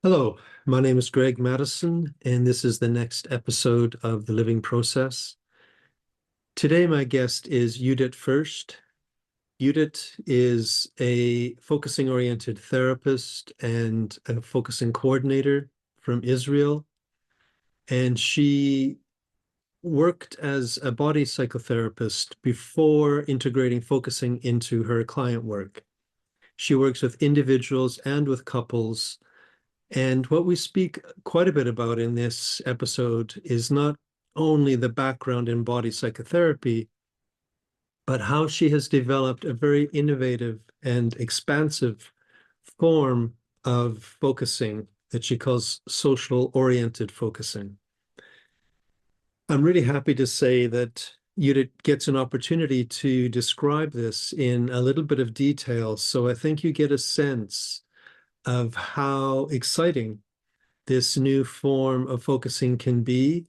Hello, my name is Greg Madison, and this is the next episode of The Living Process. Today, my guest is Yehudit First. Yehudit is a focusing-oriented therapist and a focusing coordinator from Israel, and she worked as a body psychotherapist before integrating focusing into her client work. She works with individuals and with couples. And what we speak quite a bit about in this episode is not only the background in body psychotherapy, but how she has developed a very innovative and expansive form of focusing that she calls social-oriented focusing. I'm really happy to say that Yehudit gets an opportunity to describe this in a little bit of detail. So I think you get a sense of how exciting this new form of focusing can be,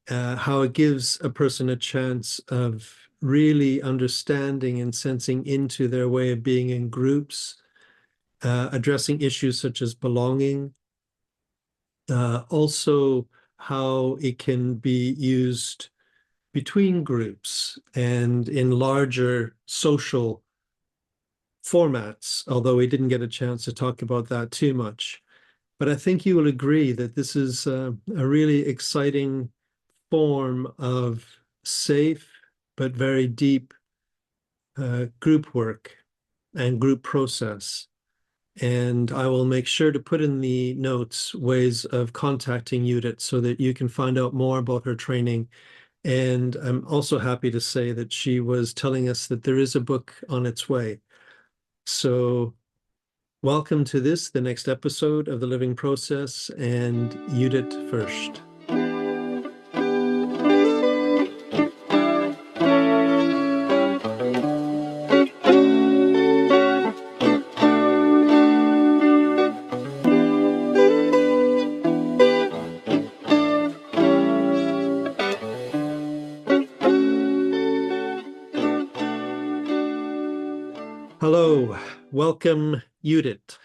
how it gives a person a chance of really understanding and sensing into their way of being in groups, addressing issues such as belonging, also how it can be used between groups and in larger social formats, although we didn't get a chance to talk about that too much. But I think you will agree that this is a really exciting form of safe but very deep group work and group process. And I will make sure to put in the notes ways of contacting Yehudit so that you can find out more about her training. And I'm also happy to say that she was telling us that there is a book on its way. So welcome to this, the next episode of The Living Process, and Yehudit First. Hello, welcome, Yehudit.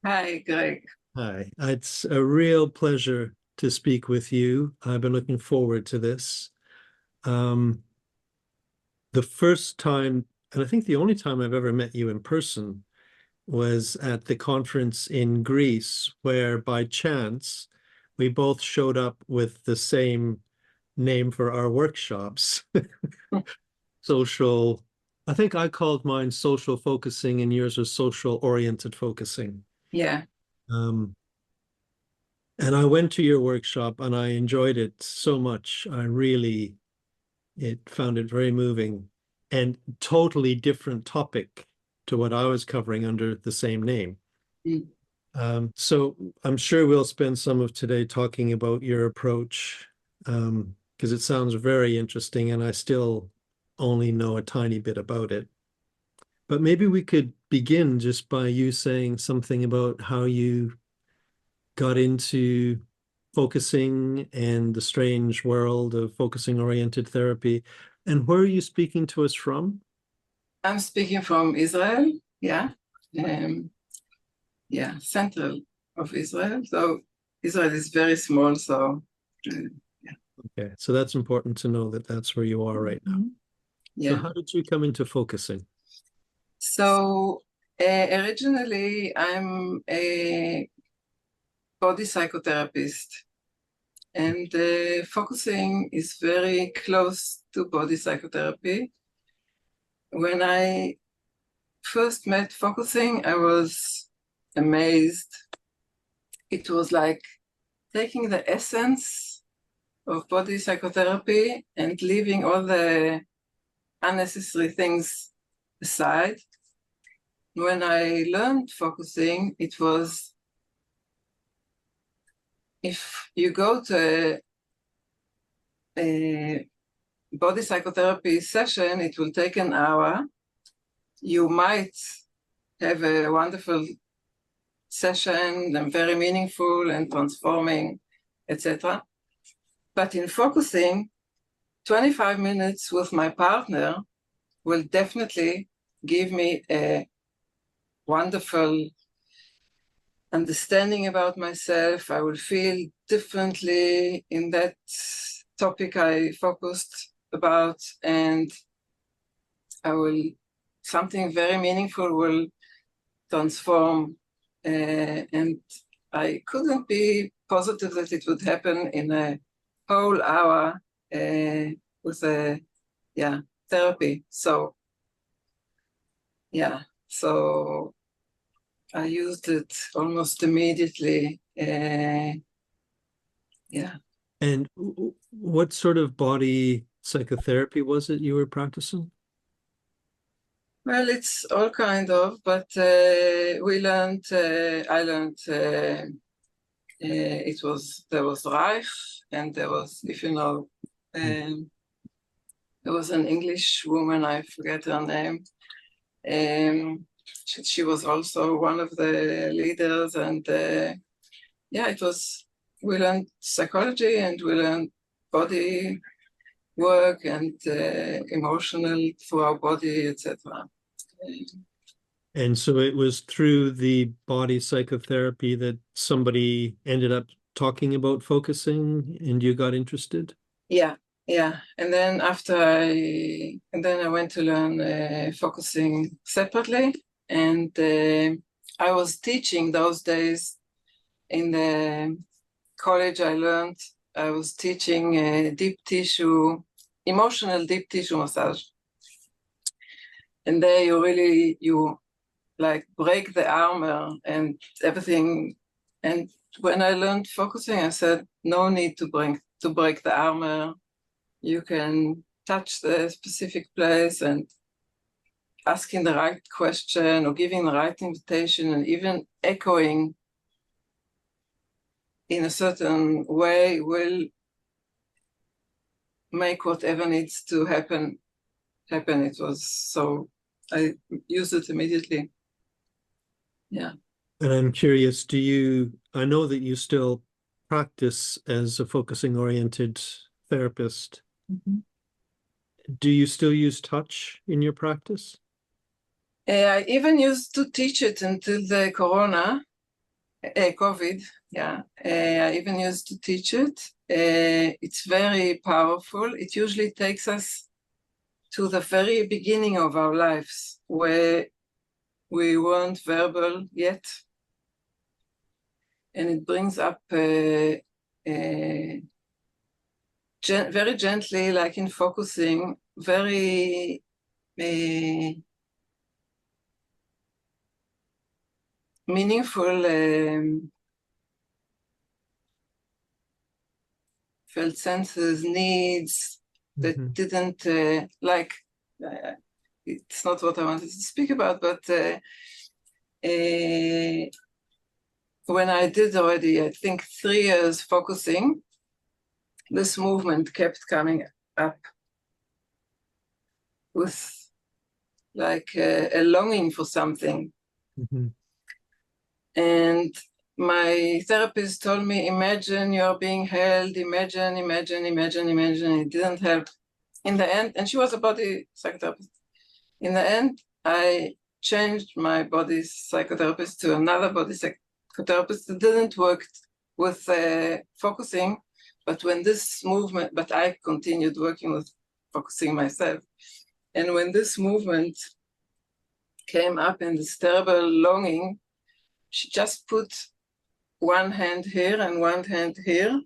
Hi, Greg. Hi, it's a real pleasure to speak with you. I've been looking forward to this. Um, the first time, and I think the only time I've ever met you in person, was at the conference in Greece, where by chance we both showed up with the same name for our workshops. Social, I think I called mine social focusing and yours was social oriented focusing. Yeah. Um, and I went to your workshop and I enjoyed it so much. It found it very moving and totally different topic to what I was covering under the same name. Mm. So I'm sure we'll spend some of today talking about your approach, because it sounds very interesting and I still only know a tiny bit about it. But maybe we could begin just by you saying something about how you got into focusing and the strange world of focusing oriented therapy. And where are you speaking to us from? I'm speaking from Israel. Yeah. Um, yeah, central of Israel. So Israel is very small. So yeah. Okay, so that's important to know that that's where you are right now. So Yeah. how did you come into focusing? So originally, I'm a body psychotherapist, and focusing is very close to body psychotherapy. When I first met focusing, I was amazed. It was like taking the essence of body psychotherapy and leaving all the unnecessary things aside. When I learned focusing, it was if you go to a body psychotherapy session, it will take an hour. You might have a wonderful session and very meaningful and transforming, etc. But in focusing, 25 minutes with my partner will definitely give me a wonderful understanding about myself. I will feel differently in that topic I focused about, and something very meaningful will transform. And I couldn't be positive that it would happen in a whole hour with a therapy. So I used it almost immediately. And what sort of body psychotherapy was it you were practicing? Well, it's all kind of, but I learned, there was Reich, and there was, if you know, there was an English woman, I forget her name. She was also one of the leaders, and we learned psychology, and we learned body work and emotional through our body, etc. And so it was through the body psychotherapy that somebody ended up talking about focusing and you got interested? Yeah. And then I went to learn focusing separately, and I was teaching those days in the college. I was teaching emotional deep tissue massage. And there you like break the armor and everything. And when I learned focusing, I said, no need to break the armor. You can touch the specific place and asking the right question or giving the right invitation and even echoing in a certain way will make whatever needs to happen. It was so I used it immediately. Yeah. And I'm curious, I know that you still practice as a focusing oriented therapist. Mm-hmm. Do you still use touch in your practice? I even used to teach it until the COVID. Yeah, I even used to teach it. It's very powerful. It usually takes us to the very beginning of our lives where we weren't verbal yet. And it brings up very gently, like in focusing, very meaningful felt senses, needs that didn't it's not what I wanted to speak about, but when I did already, I think 3 years focusing, this movement kept coming up with like a longing for something. Mm-hmm. And my therapist told me, imagine you're being held, imagine. It didn't help. In the end, and she was a body psychotherapist. In the end, I changed my body psychotherapist to another body psychotherapist that didn't work with focusing, but I continued working with focusing myself. And when this movement came up in this terrible longing, she just put one hand here and one hand here.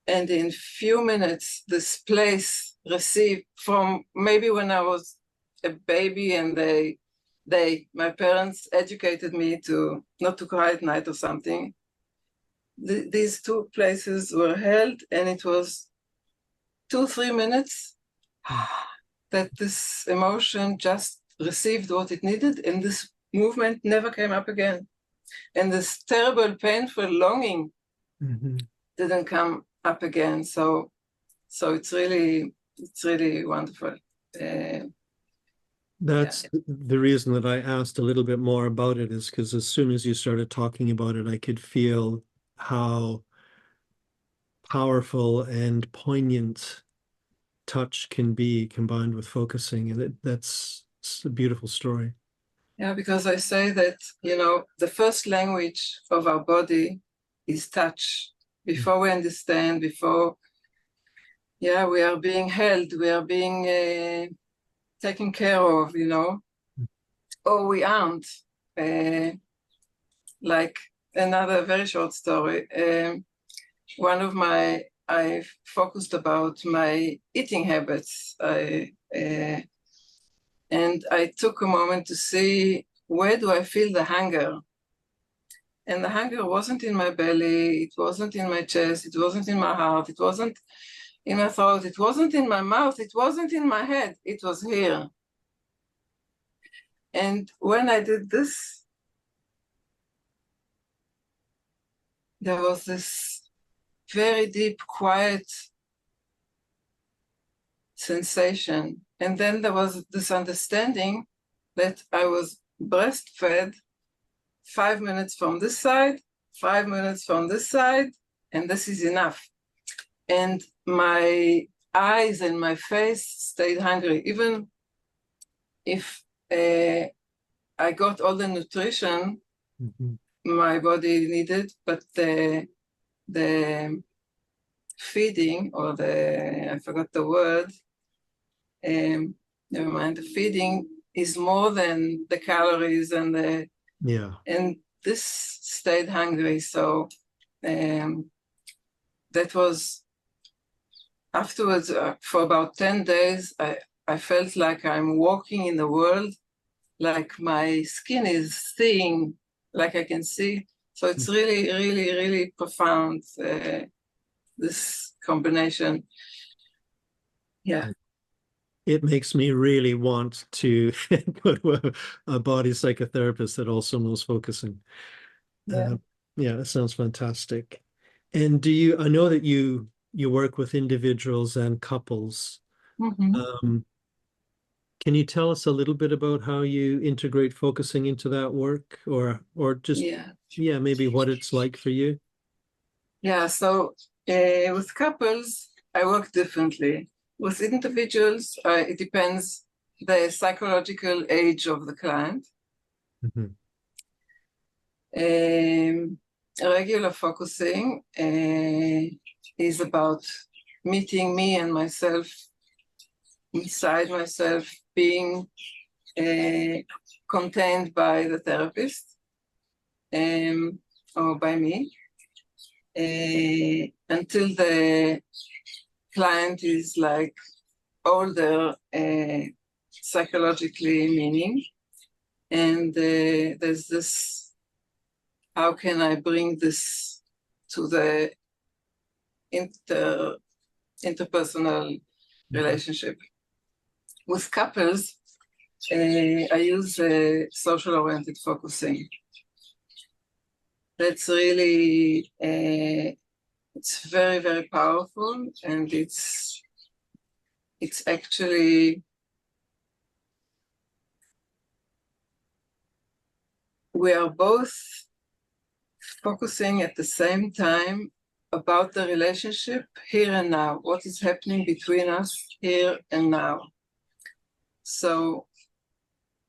And in few minutes, this place received from maybe when I was a baby, and my parents educated me to not to cry at night or something. These two places were held, and it was 2-3 minutes that this emotion just received what it needed, and this movement never came up again. And this terrible, painful longing didn't come up again. So it's really wonderful. That's the reason that I asked a little bit more about it, is because as soon as you started talking about it, I could feel how powerful and poignant touch can be combined with focusing. And it's a beautiful story. Yeah, because I say that, the first language of our body is touch. Before we understand, before, we are being held, we are being taken care of, or we aren't. Like another very short story. I focused about my eating habits. And I took a moment to see, where do I feel the hunger? And the hunger wasn't in my belly, it wasn't in my chest, it wasn't in my heart, it wasn't in my throat, it wasn't in my mouth, it wasn't in my head, it was here. And when I did this, there was this very deep, quiet sensation. And then there was this understanding that I was breastfed 5 minutes from this side, 5 minutes from this side, and this is enough. And my eyes and my face stayed hungry, even if I got all the nutrition my body needed, but the feeding, or I forgot the word, never mind, the feeding is more than the calories and and this stayed hungry. So that was afterwards, for about 10 days, I felt like I'm walking in the world, like my skin is seeing, like I can see. So it's really, really, really profound, this combination. Yeah. It makes me really want to go to a body psychotherapist that also knows focusing. Yeah. It sounds fantastic. And I know that you work with individuals and couples. Can you tell us a little bit about how you integrate focusing into that work, or just maybe what it's like for you? Yeah, so with couples, I work differently. With individuals, it depends the psychological age of the client. Regular focusing is about meeting me and myself, inside myself, being contained by the therapist or by me, until the client is like older, psychologically meaning. And there's this, how can I bring this to the interpersonal relationship? With couples, I use social-oriented focusing. That's really, it's very, very powerful, and it's actually, we are both focusing at the same time about the relationship here and now, what is happening between us here and now. So,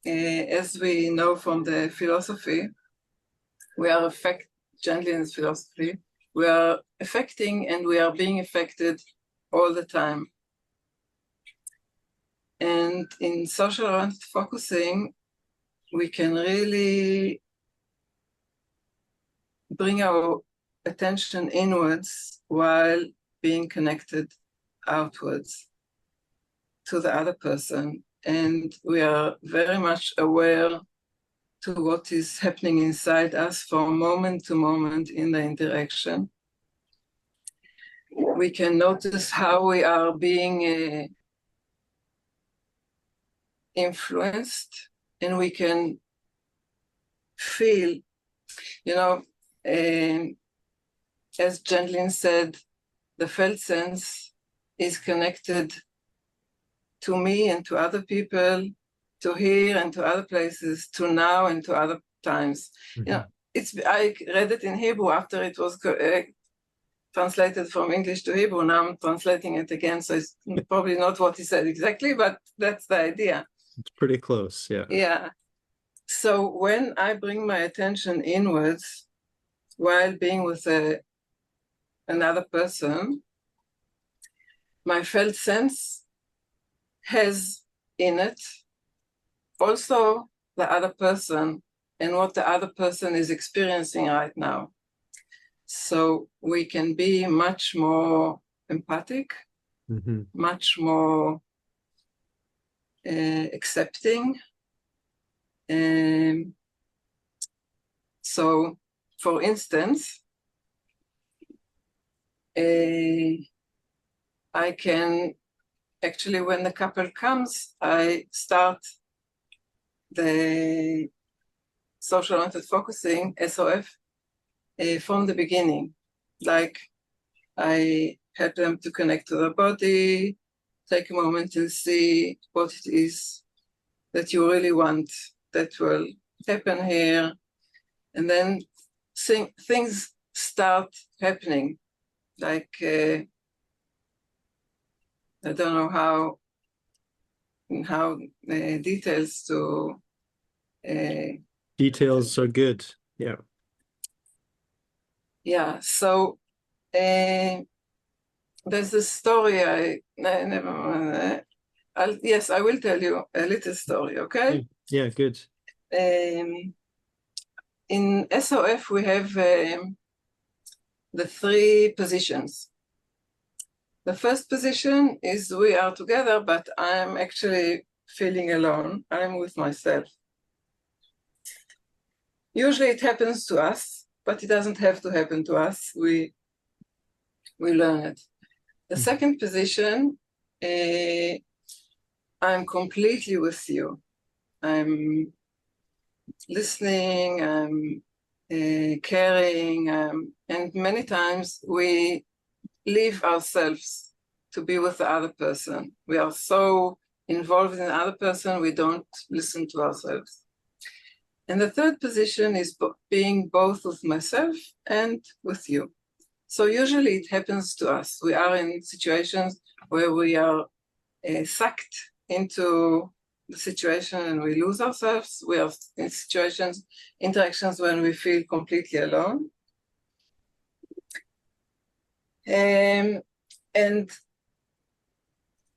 as we know from the philosophy, we are Gentlin's philosophy, we are affecting and we are being affected all the time. And in social-oriented focusing, we can really bring our attention inwards while being connected outwards to the other person. And we are very much aware to what is happening inside us from moment to moment in the interaction. We can notice how we are being influenced, and we can feel, as Gentlin said, the felt sense is connected to me and to other people, to here and to other places, to now and to other times. I read it in Hebrew after it was translated from English to Hebrew. Now I'm translating it again, so it's probably not what he said exactly, but that's the idea. It's pretty close, yeah. Yeah. So when I bring my attention inwards while being with another person, my felt sense has in it also the other person and what the other person is experiencing right now. So we can be much more empathic, much more accepting. So, for instance, I can actually, when the couple comes, I start the social-oriented focusing, SOF, from the beginning. Like, I help them to connect to their body, take a moment and see what it is that you really want that will happen here. And then things start happening. Like, I don't know how details to... Details are good, yeah. Yeah, so there's a story yes, I will tell you a little story, okay? Yeah, good. In SOF, we have the 3 positions. The first position is we are together, but I'm actually feeling alone. I'm with myself. Usually it happens to us, but it doesn't have to happen to us. We learn it. The second position, I'm completely with you. I'm listening, I'm caring, and many times we leave ourselves to be with the other person. We are so involved in the other person, we don't listen to ourselves. And the third position is being both with myself and with you. So usually it happens to us. We are in situations where we are sucked into the situation and we lose ourselves. We are in interactions when we feel completely alone. And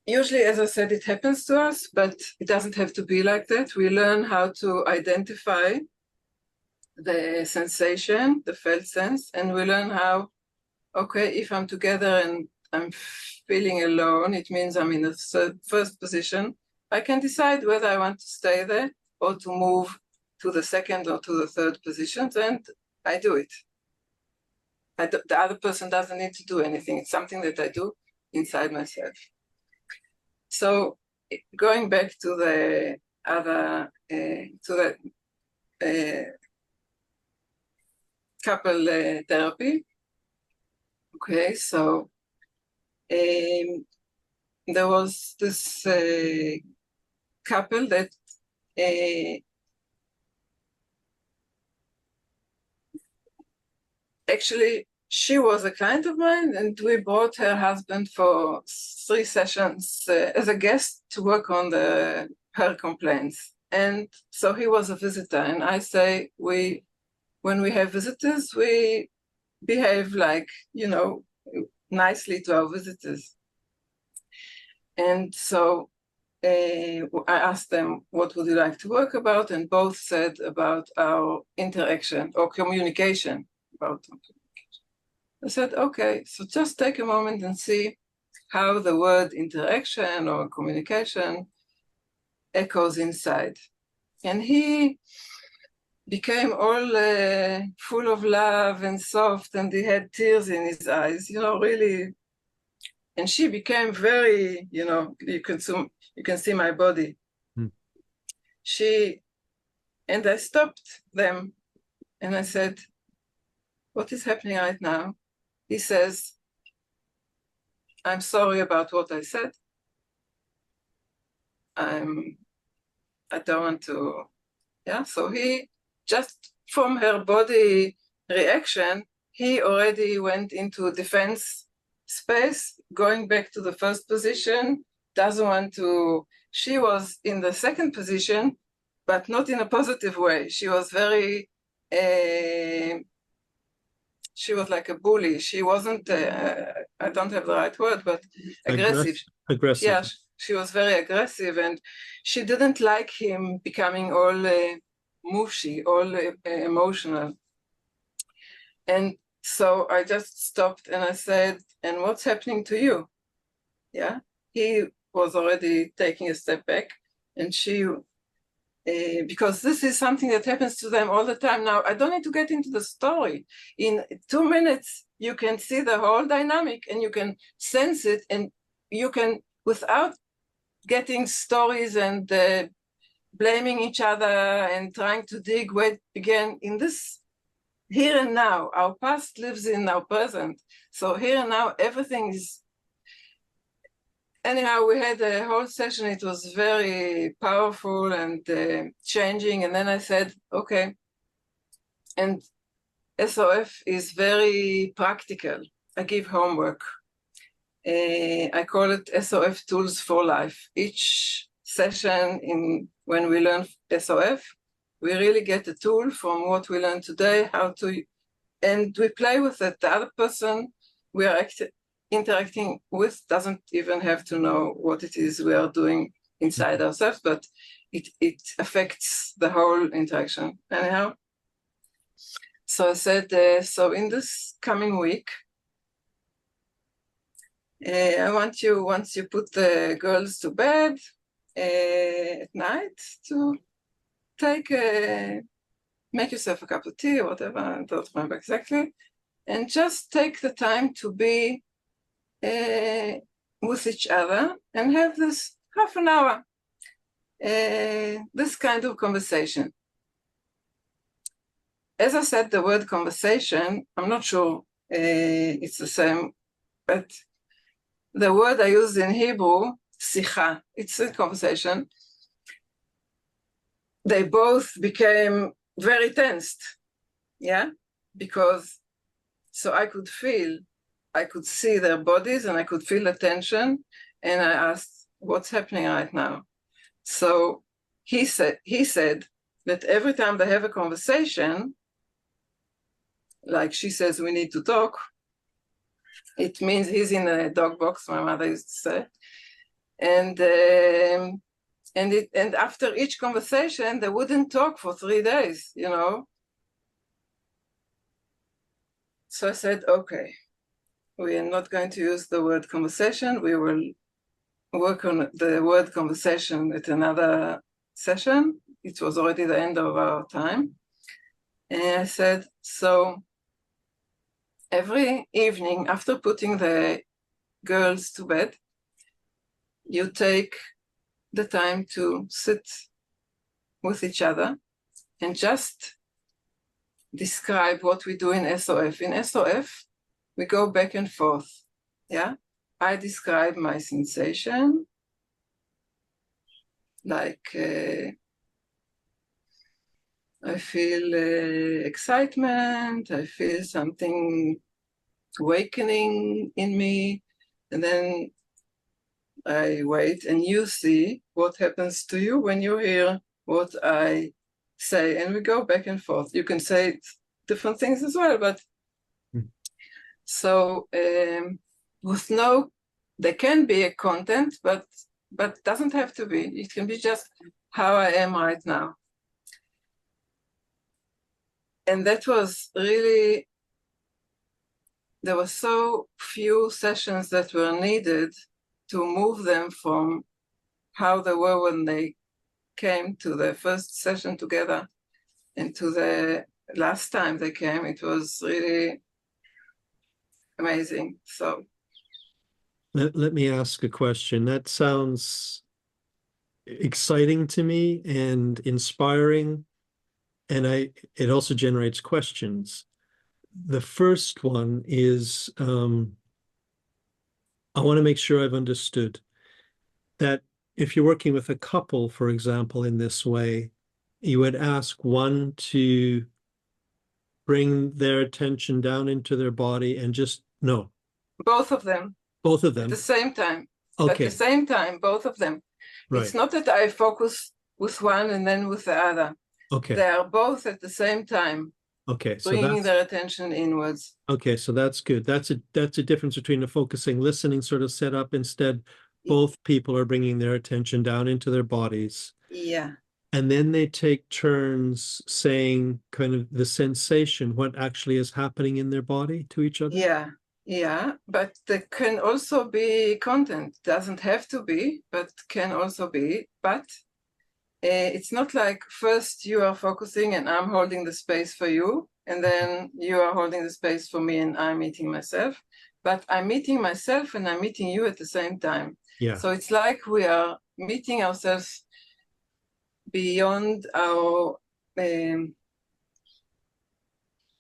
usually, as I said, it happens to us, but it doesn't have to be like that. We learn how to identify the sensation, the felt sense, and we learn how, okay, if I'm together and I'm feeling alone, it means I'm in the first position. I can decide whether I want to stay there or to move to the second or to the third positions, and I do it. The other person doesn't need to do anything. It's something that I do inside myself. So going back to the other, to the couple therapy. Okay, so there was this couple that actually she was a client of mine, and we brought her husband for 3 sessions as a guest to work on her complaints. And so he was a visitor, and I say when we have visitors, we behave like, nicely to our visitors. And so I asked them, what would you like to work about? And both said about our interaction or communication. I said, okay, so just take a moment and see how the word interaction or communication echoes inside. And he became all full of love and soft, and he had tears in his eyes, really. And she became very, you can see my body. And I stopped them and I said, what is happening right now? He says, I'm sorry about what I said. I don't want to, so he just from her body reaction, he already went into defense space, going back to the first position, doesn't want to, she was in the second position, but not in a positive way. She was very, she was like a bully. She wasn't, I don't have the right word, but aggressive. Aggressive. Yeah, she was very aggressive, and she didn't like him becoming all mushy, all emotional. And so I just stopped and I said, and what's happening to you? Yeah, he was already taking a step back, and she, because this is something that happens to them all the time. Now, I don't need to get into the story. In 2 minutes, you can see the whole dynamic and you can sense it, and you can, without getting stories and blaming each other and trying to dig where it began, in this here and now, our past lives in our present. So here and now, everything is, anyhow, we had a whole session. It was very powerful and changing. And then I said, okay. And SOF is very practical. I give homework. I call it SOF Tools for Life. Each session when we learn SOF, we really get a tool from what we learned today, and we play with it. The other person we are interacting with doesn't even have to know what it is we are doing inside ourselves, but it affects the whole interaction. Anyhow, so I said, so in this coming week, I want you, once you put the girls to bed at night, to make yourself a cup of tea or whatever, I don't remember exactly, and just take the time to be with each other and have this half an hour, this kind of conversation. As I said, the word conversation, I'm not sure it's the same, but the word I use in Hebrew, sicha, it's a conversation. They both became very tensed, yeah? Because, so I could see their bodies and I could feel the tension, and I asked, what's happening right now? So he said that every time they have a conversation, like she says, we need to talk, it means he's in a dog box, my mother used to say. And after each conversation, they wouldn't talk for 3 days, you know. So I said, okay, we are not going to use the word conversation. We will work on the word conversation at another session. It was already the end of our time. And I said, so every evening after putting the girls to bed, you take the time to sit with each other and just describe what we do in SOF. In SOF, we go back and forth, yeah? I describe my sensation, like I feel excitement, I feel something awakening in me, and then I wait, and you see what happens to you when you hear what I say, and we go back and forth. You can say different things as well, but so with no, there can be a content, but doesn't have to be. It can be just how I am right now. And that was really, there were so few sessions that were needed to move them from how they were when they came to the first session together and to the last time they came. It was really amazing. So let me ask a question. That sounds exciting to me and inspiring, and it also generates questions. The first one is, I want to make sure I've understood that if you're working with a couple, for example, in this way, you would ask one to bring their attention down into their body and just no. Both of them. Both of them. At the same time. Okay. At the same time, both of them. Right. It's not that I focus with one and then with the other. Okay. They are both at the same time. Okay, so bringing that's their attention inwards. okay, so that's good. That's a difference between a focusing, listening sort of setup. Instead, both people are bringing their attention down into their bodies. Yeah. And then they take turns saying kind of the sensation, what actually is happening in their body to each other. Yeah. Yeah, but there can also be content. Doesn't have to be, but can also be. But it's not like first you are focusing and I'm holding the space for you, and then you are holding the space for me and I'm meeting myself. But I'm meeting myself and I'm meeting you at the same time. Yeah. So it's like we are meeting ourselves beyond our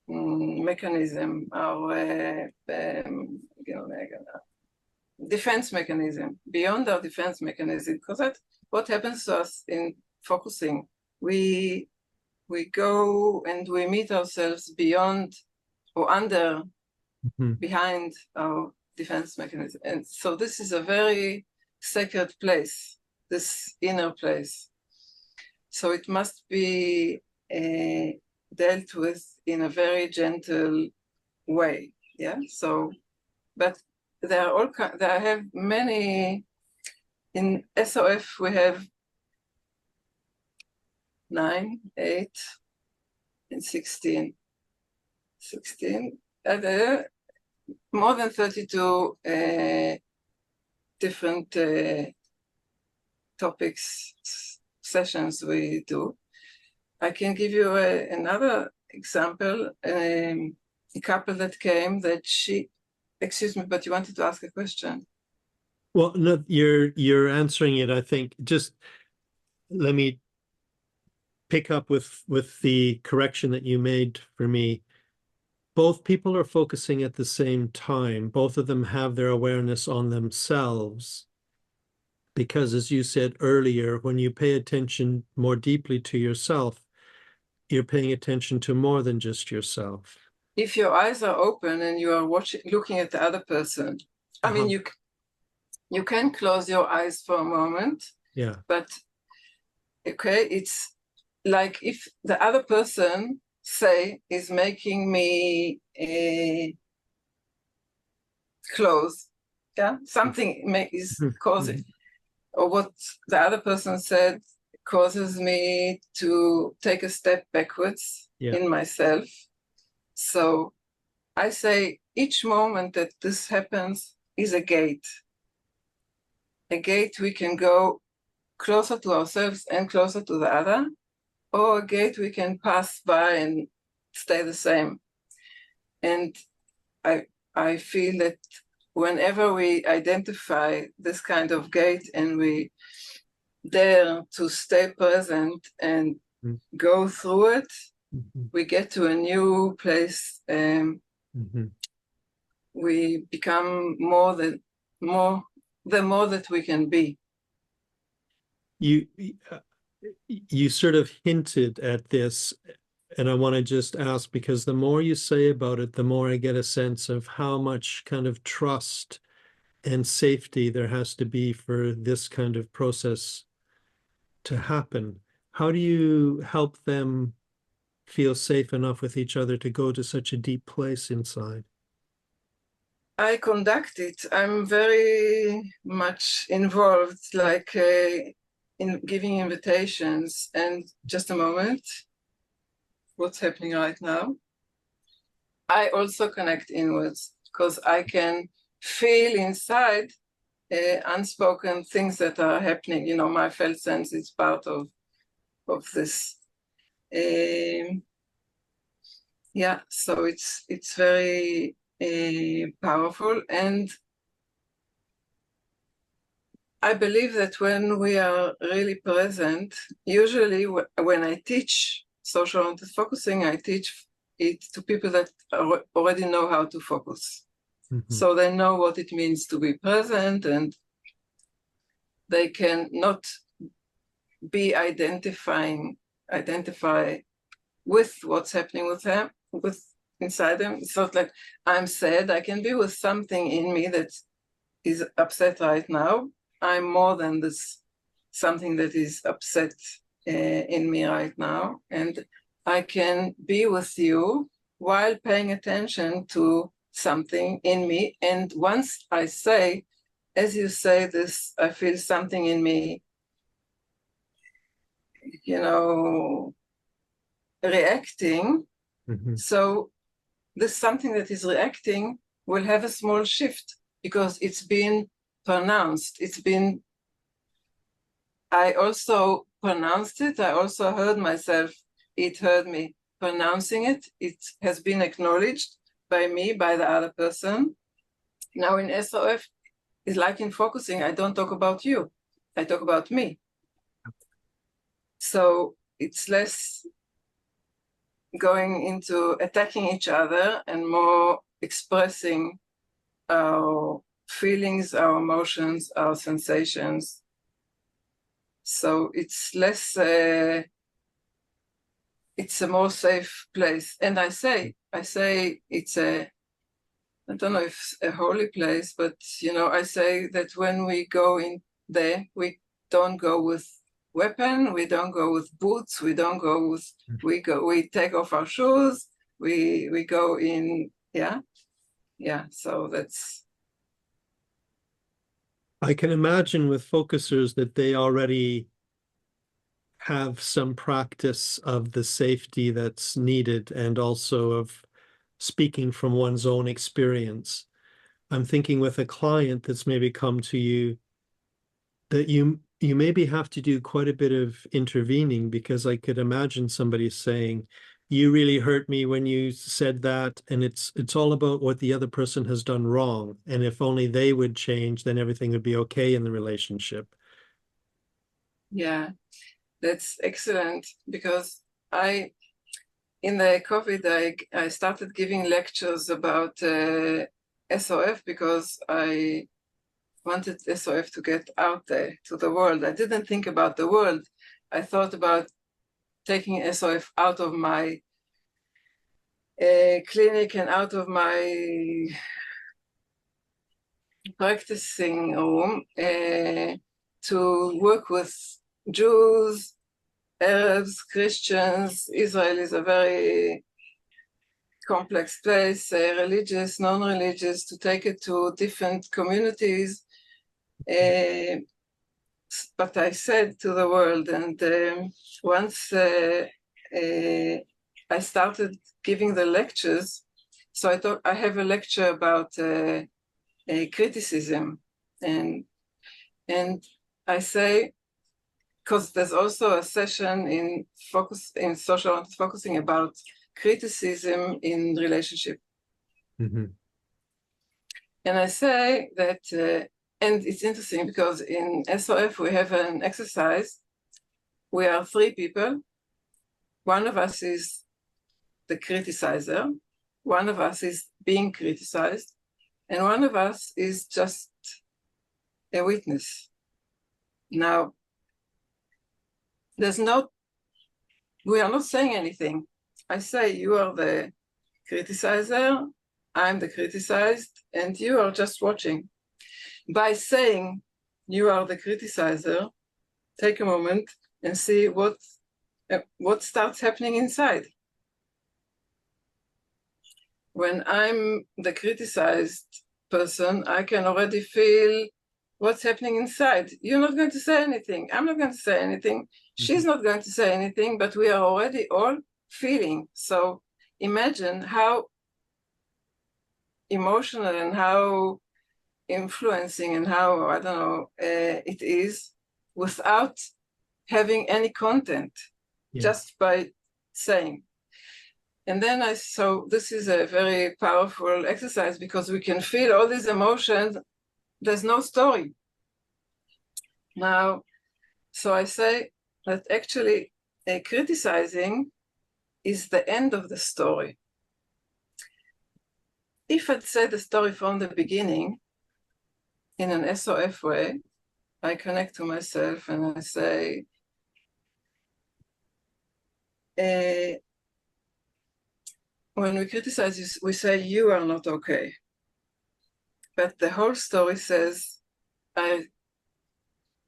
mechanism, our defense mechanism, beyond our defense mechanism, because that's what happens to us in focusing. We go and we meet ourselves beyond or under, behind our defense mechanism. And so this is a very sacred place, this inner place. So it must be dealt with in a very gentle way. Yeah. So, but there are I have many. In SOF we have 9, 8, and 16. 16. More than 32 different topics, sessions we do. I can give you another example. A couple that came that excuse me, but you wanted to ask a question. Well, no, you're answering it. I think just let me pick up with the correction that you made for me. Both people are focusing at the same time. Both of them have their awareness on themselves. Because as you said earlier, when you pay attention more deeply to yourself, you're paying attention to more than just yourself. If your eyes are open and you are looking at the other person, I mean, you can close your eyes for a moment. Yeah. But okay, it's like if the other person, say, is making me close, yeah, something is causing, or what the other person said causes me to take a step backwards in myself. So I say each moment that this happens is a gate. A gate we can go closer to ourselves and closer to the other, or a gate we can pass by and stay the same. And I feel that whenever we identify this kind of gate and we dare to stay present and go through it, we get to a new place. We become the more that we can be. You sort of hinted at this, and I want to just ask, because the more you say about it, the more I get a sense of how much kind of trust and safety there has to be for this kind of process to happen. How do you help them feel safe enough with each other to go to such a deep place inside? I conduct it. I'm very much involved, like in giving invitations. And just a moment, what's happening right now? I also connect inwards because I can feel inside unspoken things that are happening. You know, my felt sense is part of this. Yeah, so it's very powerful, and I believe that when we are really present, usually when I teach social-oriented focusing, I teach it to people that already know how to focus. So they know what it means to be present, and they can not be identify with what's happening with them, inside them. It's not like I'm sad. I can be with something in me that is upset right now. I'm more than this something that is upset in me right now, and I can be with you while paying attention to something in me. And once I say, as you say this, I feel something in me, reacting. Mm-hmm. So this something that is reacting will have a small shift because it's been pronounced. I also pronounced it. I also heard myself. It heard me pronouncing it. It has been acknowledged by me, by the other person. Now in SOF, it's like in focusing, I don't talk about you. I talk about me. So it's less going into attacking each other and more expressing our feelings, our emotions, our sensations. So it's less, it's a more safe place. And I say it's I don't know if it's a holy place, but, I say that when we go in there, we don't go with weapon, we don't go with boots, we don't go with, we take off our shoes, we go in, so that's. I can imagine with focusers that they already have some practice of the safety that's needed and also of speaking from one's own experience. I'm thinking with a client that's maybe come to you that you maybe have to do quite a bit of intervening, because I could imagine somebody saying, you really hurt me when you said that, and it's all about what the other person has done wrong, and if only they would change, then everything would be okay in the relationship. Yeah, that's excellent, because in the COVID, I started giving lectures about SOF because I wanted SOF to get out there to the world. I didn't think about the world. I thought about taking SOF out of my clinic and out of my practicing room to work with Jews, Arabs, Christians. Israel is a very complex place, religious, non-religious, to take it to different communities. But I said to the world, and once I started giving the lectures, so I thought I have a lecture about criticism, and I say, because there's also a session in social focusing about criticism in relationship. Mm-hmm. And I say that, and it's interesting because in SOF we have an exercise. We are 3 people. One of us is the criticizer, one of us is being criticized, and one of us is just a witness. Now, we are not saying anything. I say, you are the criticizer, I'm the criticized, and you are just watching. By saying you are the criticizer, take a moment and see what starts happening inside. When I'm the criticized person, I can already feel what's happening inside. You're not going to say anything. I'm not going to say anything. She's not going to say anything, but we are already all feeling. So imagine how emotional and how influencing and how, I don't know, it is without having any content, just by saying. And then so this is a very powerful exercise because we can feel all these emotions. There's no story. Now, so I say that actually criticizing is the end of the story. If I'd say the story from the beginning in an SOF way, I connect to myself and I say, when we criticize, we say, you are not okay. But the whole story says, I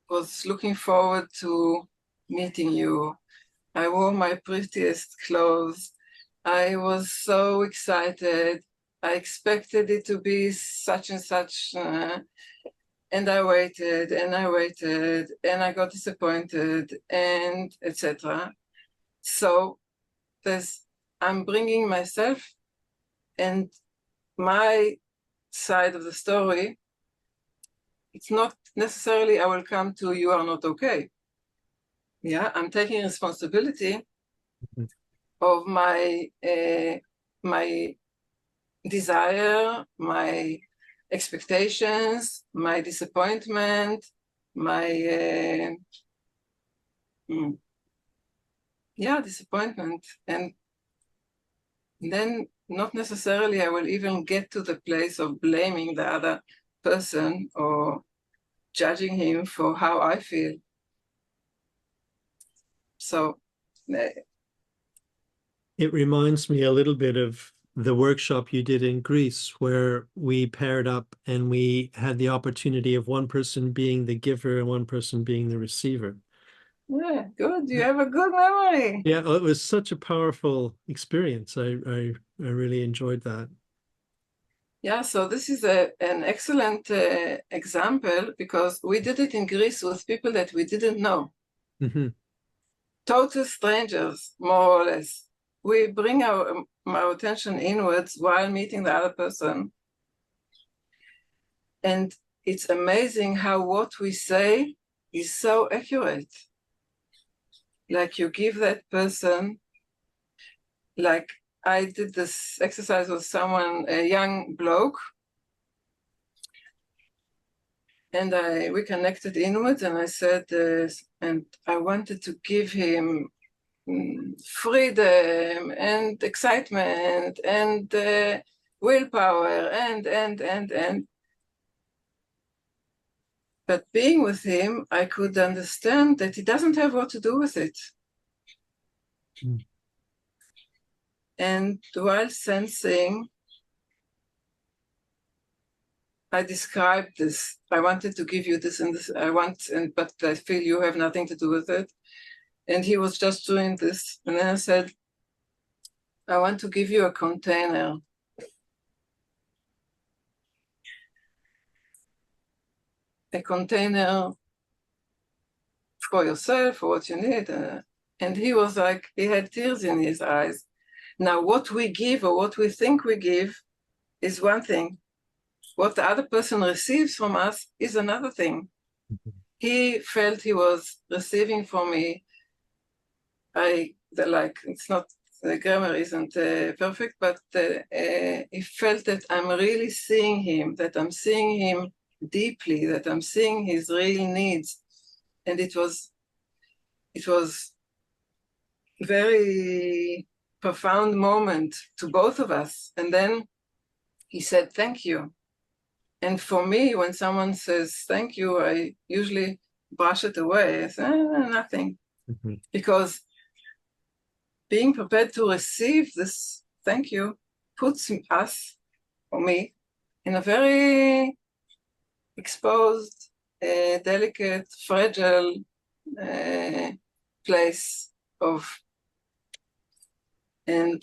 was looking forward to meeting you. I wore my prettiest clothes. I was so excited. I expected it to be such and such, and I waited and I waited and I got disappointed and etc. So I'm bringing myself and my side of the story. It's not necessarily I will come to you are not okay. Yeah, I'm taking responsibility of my desire, my expectations, my disappointment, my disappointment. And then not necessarily I will even get to the place of blaming the other person or judging him for how I feel. So it reminds me a little bit of the workshop you did in Greece, where we paired up and we had the opportunity of one person being the giver and one person being the receiver. yeah, good. You have a good memory. Yeah, it was such a powerful experience. I really enjoyed that. Yeah, so this is an excellent example because we did it in Greece with people that we didn't know. Mm-hmm. Total strangers, more or less. We bring our attention inwards while meeting the other person. And it's amazing how what we say is so accurate. Like you give that person, like I did this exercise with someone, a young bloke, and we connected inwards, and I said, and I wanted to give him freedom and excitement and willpower and. But being with him, I could understand that he doesn't have what to do with it. Mm. And while sensing, I described this. I wanted to give you this and this. But I feel you have nothing to do with it. And he was just doing this. And then I said, I want to give you a container. A container for yourself, for what you need. And he was like, he had tears in his eyes. Now, what we give or what we think we give is one thing. What the other person receives from us is another thing. Mm-hmm. He felt he was receiving from me. It's not, the grammar isn't perfect, but he felt that I'm really seeing him, that I'm seeing him deeply, that I'm seeing his real needs. And it was very profound moment to both of us. And then he said, thank you. And for me, when someone says thank you, I usually brush it away. I say, nothing. Mm-hmm. Because being prepared to receive this thank you puts us, or me, in a very exposed, delicate, fragile place of, and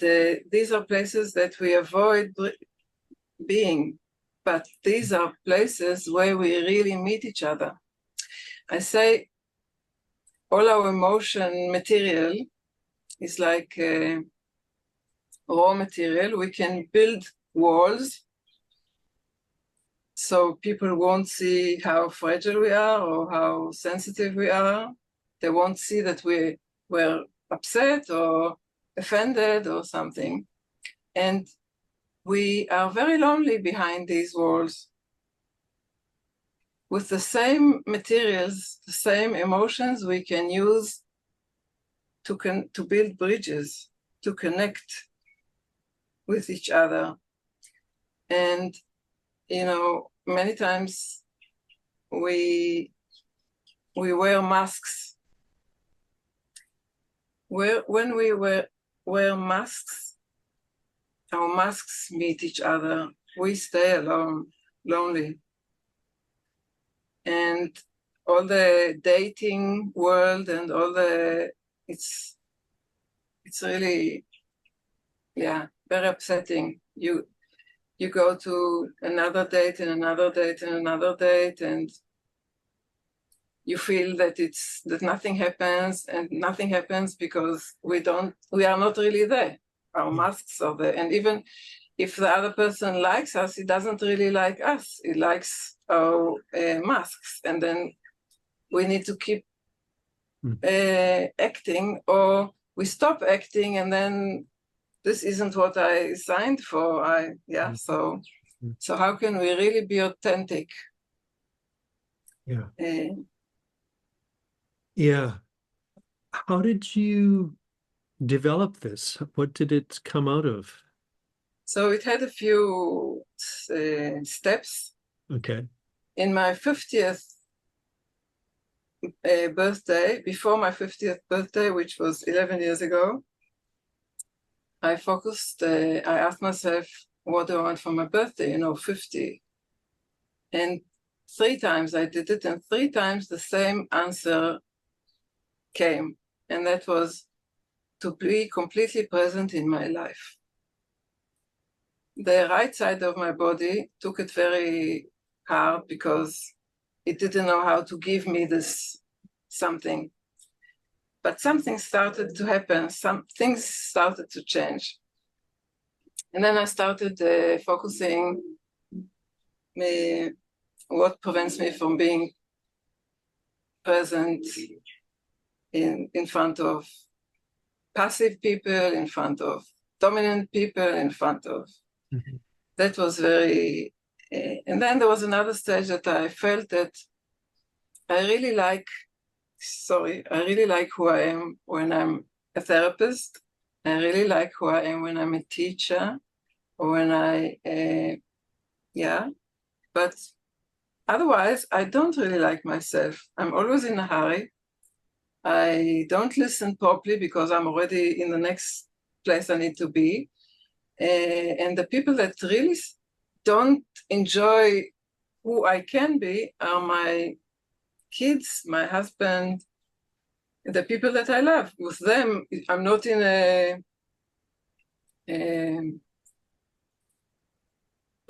these are places that we avoid being, but these are places where we really meet each other. I say all our emotion material is like raw material. We can build walls so people won't see how fragile we are or how sensitive we are. They won't see that we were upset or offended or something. And we are very lonely behind these walls. With the same materials, the same emotions, we can use to build bridges, to connect with each other. And, you know, many times we wear masks. When we wear masks, our masks meet each other. We stay alone, lonely. And all the dating world and all the, it's really, yeah, very upsetting. You go to another date and another date and another date, and you feel that nothing happens, and nothing happens because we are not really there. Our masks are there, and even if the other person likes us, he doesn't really like us. He likes our masks, and then we need to keep acting, or we stop acting, and then this isn't what I signed for. So how can we really be authentic? Yeah. Yeah. How did you develop this? What did it come out of? So it had a few steps. Okay. In my 50th birthday, before my 50th birthday, which was 11 years ago, I asked myself, what do I want for my birthday, 50. And 3 times I did it, and 3 times the same answer came. And that was to be completely present in my life. The right side of my body took it very hard because it didn't know how to give me this something. But something started to happen, some things started to change. And then I started focusing what prevents me from being present in front of passive people, in front of dominant people, in front of... That was very... and then there was another stage that I felt that I really like who I am when I'm a therapist. I really like who I am when I'm a teacher, or when but otherwise I don't really like myself. I'm always in a hurry. I don't listen properly because I'm already in the next place I need to be. And the people that really don't enjoy who I can be are my kids, my husband, the people that I love. With them, I'm not in a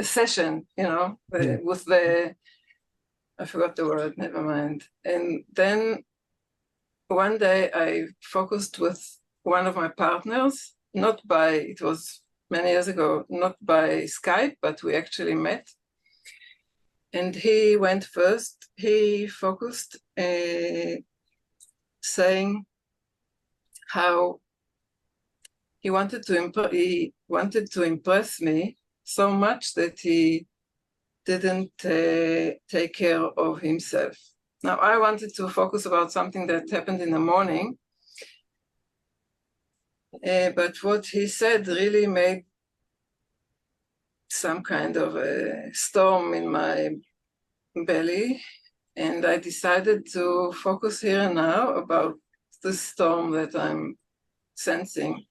session, with the... I forgot the word, never mind. And then one day I focused with one of my partners, it was many years ago, not by Skype, but we actually met. And he went first. He focused, saying how he wanted to impress me so much that he didn't take care of himself. Now, I wanted to focus about something that happened in the morning, but what he said really made some kind of a storm in my belly, and I decided to focus here and now about the storm that I'm sensing.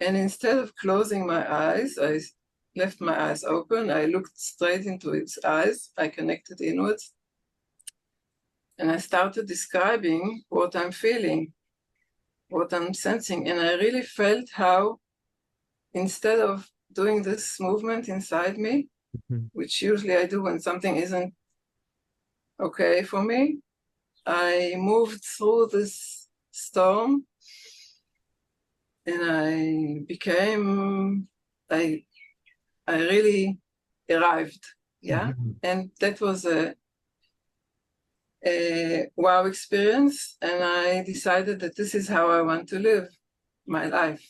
And instead of closing my eyes, I left my eyes open. I looked straight into its eyes. I connected inwards. And I started describing what I'm feeling, what I'm sensing. And I really felt how, instead of doing this movement inside me, which usually I do when something isn't okay for me, I moved through this storm, and I really arrived, and that was a wow experience, and I decided that this is how I want to live my life.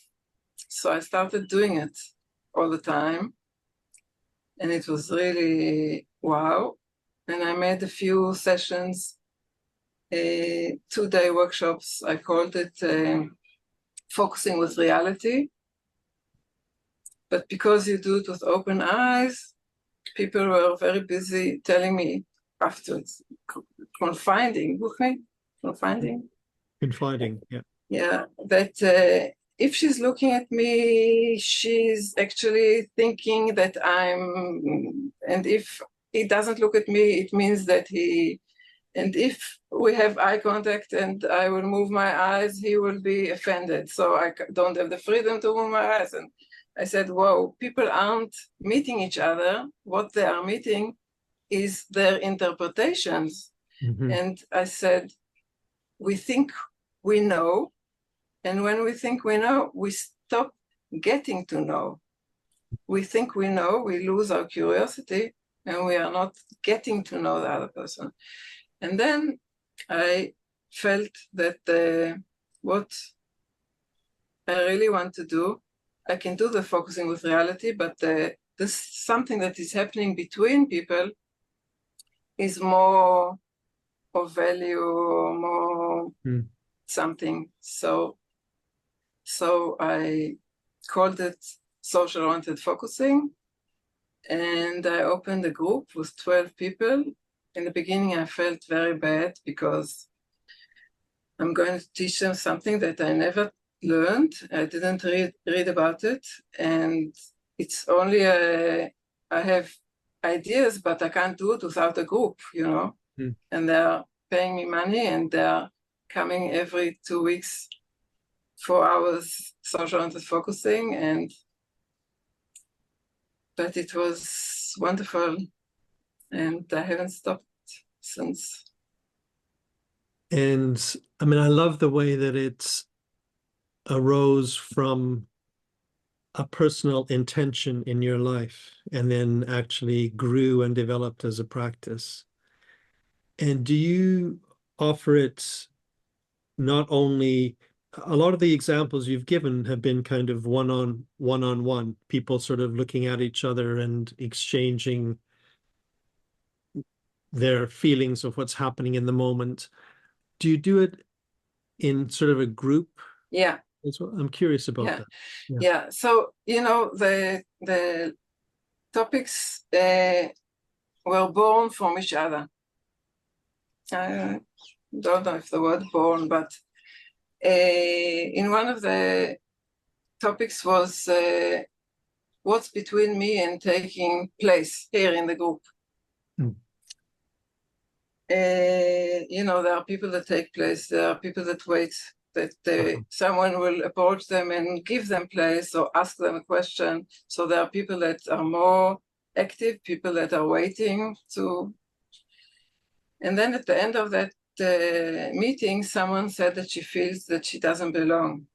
So I started doing it all the time, and it was really wow. And I made a few sessions, 2-day workshops. I called it Focusing with Reality. But because you do it with open eyes, people were very busy telling me afterwards, confiding, yeah. Yeah, that if she's looking at me, she's actually thinking that and if he doesn't look at me, it means that he And if we have eye contact and I will move my eyes, he will be offended. So I don't have the freedom to move my eyes. And I said, whoa, people aren't meeting each other. What they are meeting is their interpretations. Mm-hmm. And I said, we think we know. And when we think we know, we stop getting to know. We think we know, we lose our curiosity, and we are not getting to know the other person. And then I felt that what I really want to do, I can do the focusing with reality, but this something that is happening between people is more of value, more something. So I called it social-oriented focusing, and I opened a group with 12 people. In the beginning, I felt very bad because I'm going to teach them something that I never learned. I didn't read about it, and it's only I have ideas, but I can't do it without a group, and they're paying me money, and they're coming every 2 weeks, 4 hours social-oriented focusing, but it was wonderful, and I haven't stopped since. And I mean, I love the way that it's arose from a personal intention in your life and then actually grew and developed as a practice. And do you offer it not only, a lot of the examples you've given have been kind of one-on-one, people sort of looking at each other and exchanging their feelings of what's happening in the moment. Do you do it in sort of a group? Yeah. I'm curious about that. Yeah. So, the topics were born from each other. I don't know if the word born, but in one of the topics was what's between me and taking place here in the group. There are people that take place, there are people that wait, that someone will approach them and give them place or ask them a question. So there are people that are more active, people that are waiting to. And then at the end of that meeting, someone said that she feels that she doesn't belong.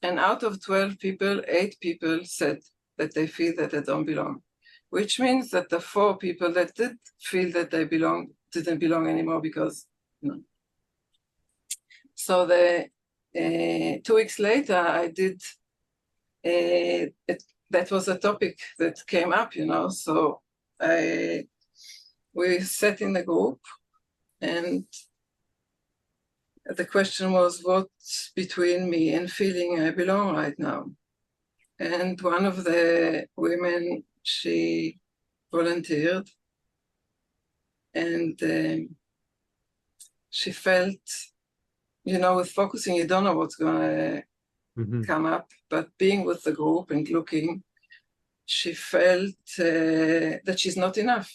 And out of 12 people, 8 people said that they feel that they don't belong, which means that the 4 people that did feel that they didn't belong anymore because, So 2 weeks later, I did, that was a topic that came up, so we sat in the group, and the question was, what's between me and feeling I belong right now? And one of the women, she volunteered, and she felt, with focusing, you don't know what's going to come up, but being with the group and looking, she felt that she's not enough.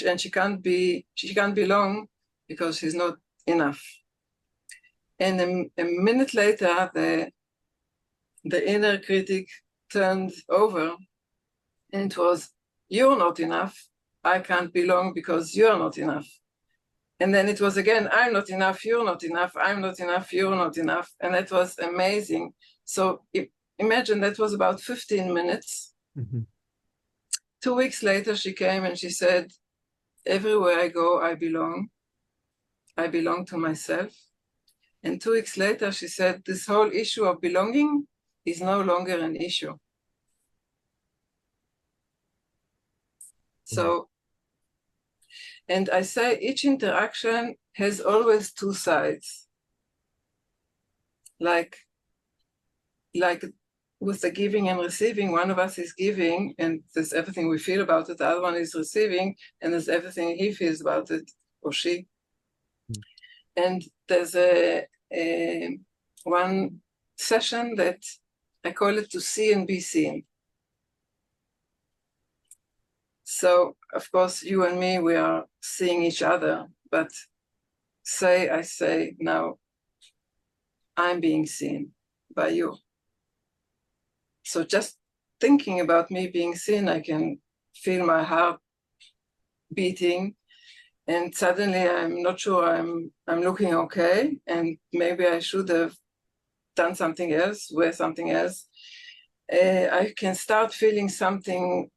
And she can't belong because she's not enough. And a minute later, the inner critic turned over, and it was, you're not enough. I can't belong because you're not enough. And then it was again, I'm not enough, you're not enough, I'm not enough, you're not enough. And that was amazing. So imagine that was about 15 minutes. 2 weeks later, she came and she said, everywhere I go, I belong. I belong to myself. And 2 weeks later, she said, this whole issue of belonging is no longer an issue. So, and I say each interaction has always 2 sides. Like with the giving and receiving, one of us is giving, and there's everything we feel about it, the other one is receiving, and there's everything he feels about it, or she. And there's one session that I call it to see and be seen. So, of course, you and me, we are seeing each other, but I say, now I'm being seen by you. So just thinking about me being seen, I can feel my heart beating, and suddenly I'm not sure I'm looking okay, and maybe I should have done something else, wear something else. I can start feeling something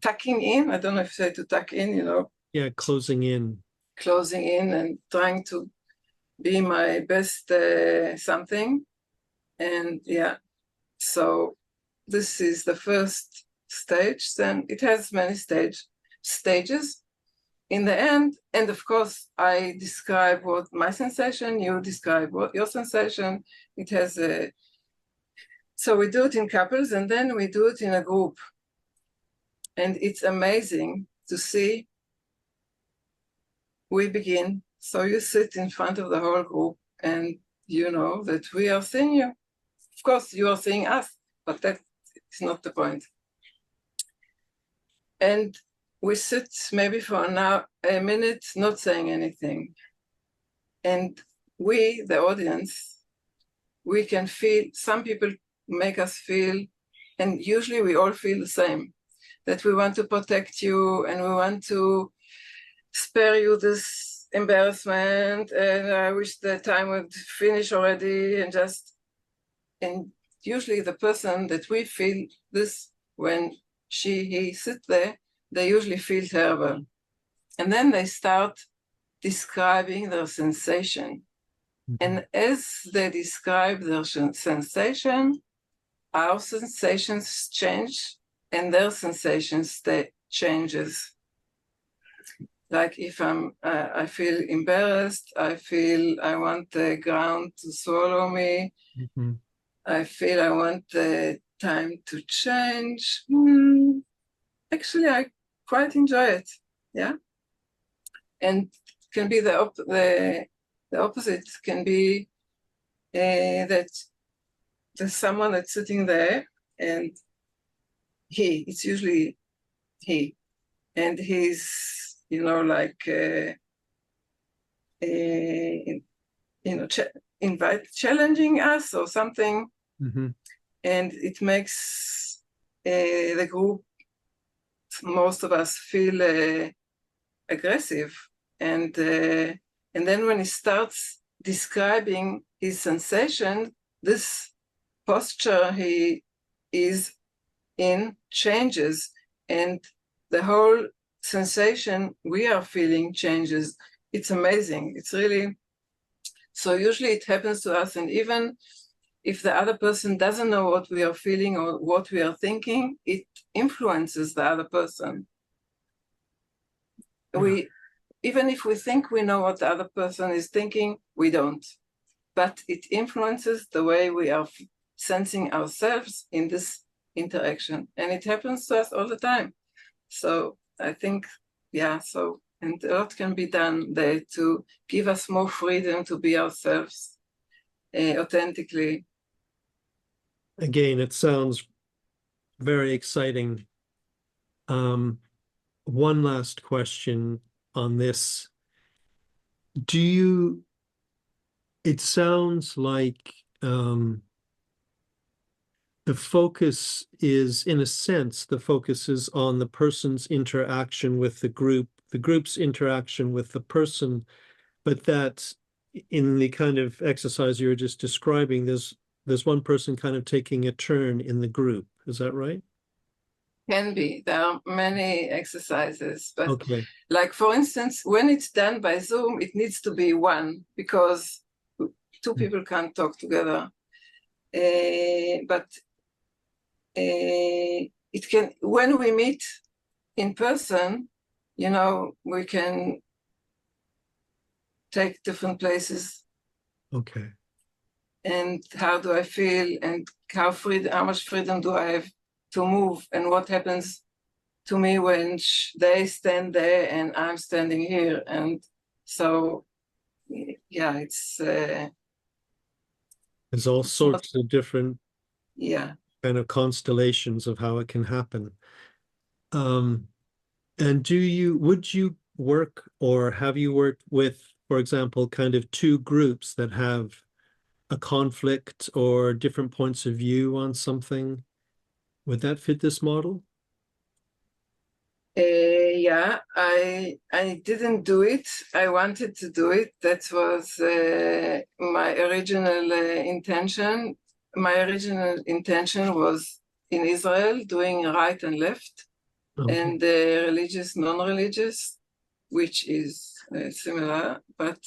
tucking in. I don't know if you say to tuck in, Yeah, closing in and trying to be my best something. And yeah, so this is the first stage. Then it has many stages in the end. And of course, I describe what my sensation, you describe what your sensation. It has a, so we do it in couples, and then we do it in a group. And it's amazing to see. We begin. So you sit in front of the whole group, and you know that we are seeing you. Of course, you are seeing us, but that is not the point. And we sit maybe for an hour, a minute, not saying anything. And we, the audience, we can feel, some people make us feel, and usually we all feel the same, that we want to protect you and we want to spare you this embarrassment, and I wish the time would finish already, and usually the person that we feel this when he sit there, they usually feel terrible. And then they start describing their sensation. And as they describe their sensation, our sensations change and their sensations changes. Like if I feel embarrassed, I feel I want the ground to swallow me. Mm-hmm. I feel I want the time to change. Actually, I quite enjoy it. Yeah, and it can be the opposite. Can be that there's someone that's sitting there, and it's usually he, and he's like challenging us or something. Mm-hmm. And it makes the group, most of us, feel aggressive. And then when he starts describing his sensation, this posture he is in changes, and the whole sensation we are feeling changes. It's amazing. It's really, so usually it happens to us, and even if the other person doesn't know what we are feeling or what we are thinking, it influences the other person. Yeah. Even if we think we know what the other person is thinking, we don't. But it influences the way we are sensing ourselves in this interaction. And it happens to us all the time. So I think, and a lot can be done there to give us more freedom to be ourselves authentically. Again, it sounds very exciting. One last question on this. It sounds like the focus is, in a sense, the focus is on the person's interaction with the group's interaction with the person, but that in the kind of exercise you were just describing, there's one person kind of taking a turn in the group. Is that right? Can be. There are many exercises, but okay. Like, for instance, when it's done by Zoom, it needs to be one, because two people can't talk together. But it can, when we meet in person, we can take different places. Okay. And how do I feel, and how much freedom do I have to move, and what happens to me when they stand there and I'm standing here. And so, yeah, it's there's all sorts of different kind of constellations of how it can happen. And would you work, or have you worked with, for example, kind of two groups that have a conflict or different points of view on something? Would that fit this model? Yeah, I didn't do it. I wanted to do it. That was my original intention. My original intention was in Israel, doing right and left, Okay. and religious, non-religious, which is similar. But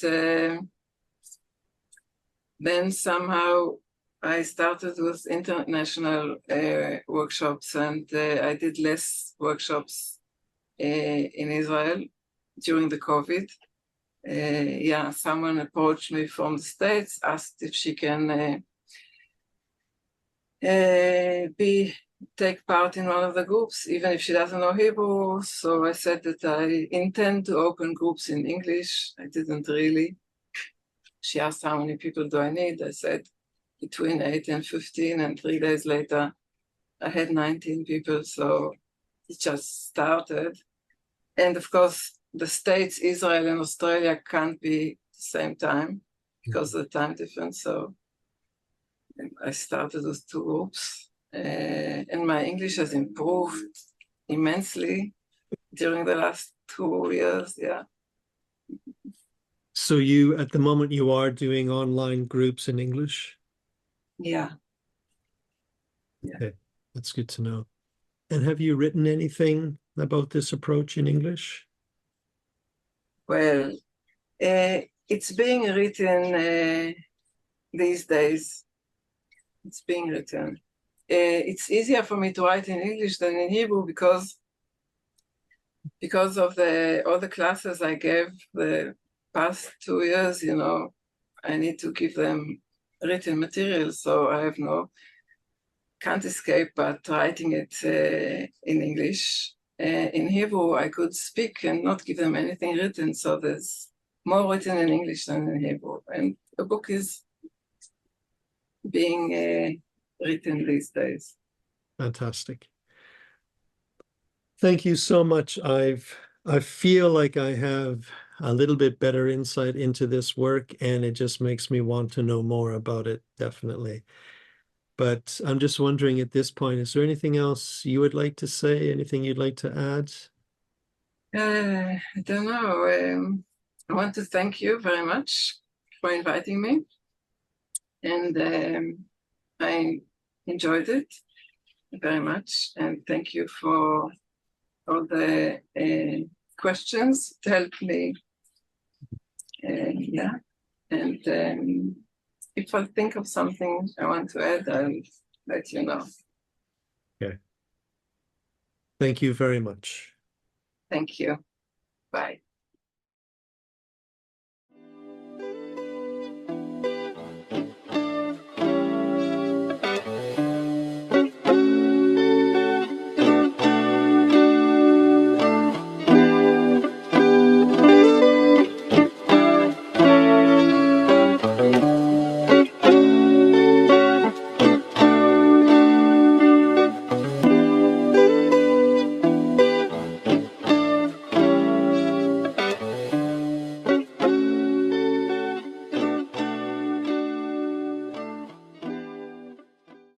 then somehow I started with international workshops, and I did less workshops in Israel during the COVID. Yeah, someone approached me from the States, asked if she can take part in one of the groups, even if she doesn't know Hebrew. So I said that I intend to open groups in English. I didn't really. She asked how many people do I need. I said between 8 and 15, and 3 days later, I had 19 people. So it just started. And of course, the States, Israel, and Australia can't be at the same time because of the time difference. So I started with 2 groups. And my English has improved immensely during the last 2 years. Yeah. So you, at the moment, you are doing online groups in English? Yeah. Okay, that's good to know. And have you written anything about this approach in English? Well, it's being written these days. It's being written. It's easier for me to write in English than in Hebrew because of all the classes I gave the past 2 years. You know, I need to give them written material, so I can't escape but writing it in English. In Hebrew, I could speak and not give them anything written, so there's more written in English than in Hebrew. And the book is being written these days. Fantastic. Thank you so much. I feel like I have a little bit better insight into this work, and it just makes me want to know more about it, definitely. But I'm just wondering at this point, is there anything else you would like to say? Anything you'd like to add? I don't know. I want to thank you very much for inviting me. And I enjoyed it very much. And thank you for all the questions to help me. Yeah. And if I think of something I want to add, I'll let you know. Okay. Thank you very much. Thank you. Bye.